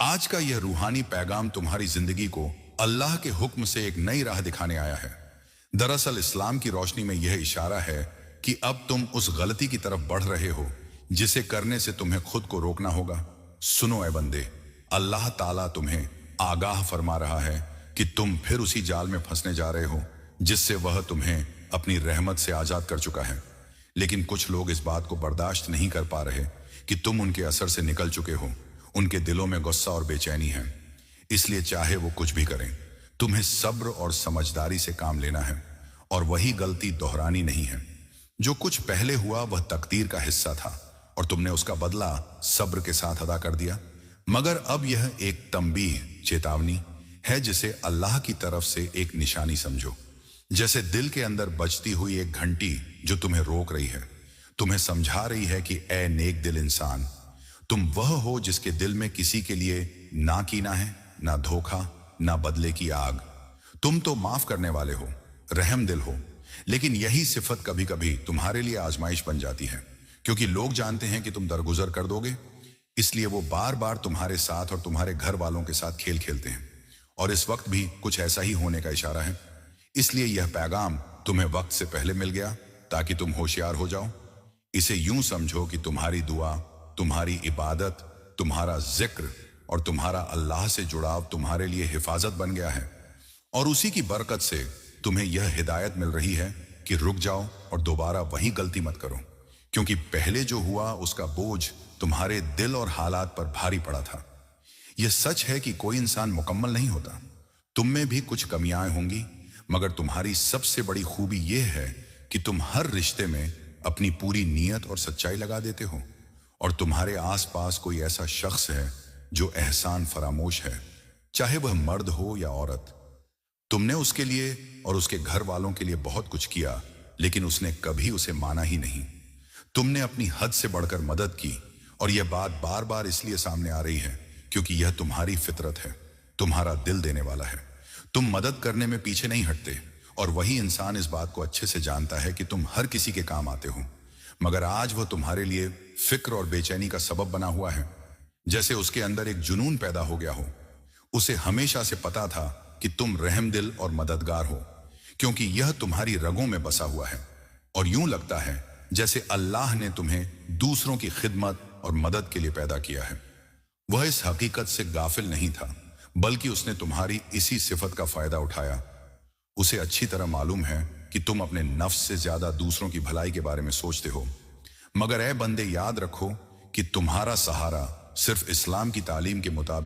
आज का यह रूहानी पैगाम तुम्हारी जिंदगी को अल्लाह के हुक्म से एक नई राह दिखाने आया है। दरअसल इस्लाम की रोशनी में यह इशारा है कि अब तुम उस गलती की तरफ बढ़ रहे हो जिसे करने से तुम्हें खुद को रोकना होगा। सुनो ए बंदे, अल्लाह ताला तुम्हें आगाह फरमा रहा है कि तुम फिर उसी जाल में फंसने जा रहे हो जिससे वह तुम्हें अपनी रहमत से आजाद कर चुका है। लेकिन कुछ लोग इस बात को बर्दाश्त नहीं कर पा रहे कि तुम उनके असर से निकल चुके हो। उनके दिलों में गुस्सा और बेचैनी है, इसलिए चाहे वो कुछ भी करें, तुम्हें सब्र और समझदारी से काम लेना है और वही गलती दोहरानी नहीं है। जो कुछ पहले हुआ वह तकदीर का हिस्सा था और तुमने उसका बदला सब्र के साथ अदा कर दिया। मगर अब यह एक तंबीह, चेतावनी है जिसे अल्लाह की तरफ से एक निशानी समझो। जैसे दिल के अंदर बजती हुई एक घंटी जो तुम्हें रोक रही है, तुम्हें समझा रही है कि ए नेक दिल इंसान, तुम वह हो जिसके दिल में किसी के लिए ना कीना है, ना धोखा, ना बदले की आग। तुम तो माफ करने वाले हो, रहम दिल हो, लेकिन यही सिफत कभी कभी तुम्हारे लिए आजमाइश बन जाती है। क्योंकि लोग जानते हैं कि तुम दरगुजर कर दोगे, इसलिए वो बार बार तुम्हारे साथ और तुम्हारे घर वालों के साथ खेल खेलते हैं। और इस वक्त भी कुछ ऐसा ही होने का इशारा है। इसलिए यह पैगाम तुम्हें वक्त से पहले मिल गया ताकि तुम होशियार हो जाओ। इसे यूं समझो कि तुम्हारी दुआ, तुम्हारी इबादत, तुम्हारा जिक्र और तुम्हारा अल्लाह से जुड़ाव तुम्हारे लिए हिफाजत बन गया है। और उसी की बरकत से तुम्हें यह हिदायत मिल रही है कि रुक जाओ और दोबारा वही गलती मत करो, क्योंकि पहले जो हुआ उसका बोझ तुम्हारे दिल और हालात पर भारी पड़ा था। यह सच है कि कोई इंसान मुकम्मल नहीं होता, तुम में भी कुछ कमियां होंगी, मगर तुम्हारी सबसे बड़ी खूबी यह है कि तुम हर रिश्ते में अपनी पूरी नीयत और सच्चाई लगा देते हो। और तुम्हारे आसपास कोई ऐसा शख्स है जो एहसान फरामोश है, चाहे वह मर्द हो या औरत। तुमने उसके लिए और उसके घर वालों के लिए बहुत कुछ किया, लेकिन उसने कभी उसे माना ही नहीं। तुमने अपनी हद से बढ़कर मदद की, और यह बात बार बार इसलिए सामने आ रही है क्योंकि यह तुम्हारी फितरत है, तुम्हारा दिल देने वाला है। तुम मदद करने में पीछे नहीं हटते, और वही इंसान इस बात को अच्छे से जानता है कि तुम हर किसी के काम आते हो। मगर आज वह तुम्हारे लिए फिक्र और बेचैनी का सबब बना हुआ है, जैसे उसके अंदर एक जुनून पैदा हो गया हो। उसे हमेशा से पता था कि तुम रहम दिल और मददगार हो, क्योंकि यह तुम्हारी रगों में बसा हुआ है। और यूं लगता है जैसे अल्लाह ने तुम्हें दूसरों की खिदमत और मदद के लिए पैदा किया है। वह इस हकीकत से गाफिल नहीं था, बल्कि उसने तुम्हारी इसी सिफत का फायदा उठाया। उसे अच्छी तरह मालूम है कि तुम अपने नफ्स से ज्यादा दूसरों की भलाई के बारे में सोचते हो। मगर ए बंदे, याद रखो कि तुम्हारा सहारा सिर्फ इस्लाम की तालीम के मुताबिक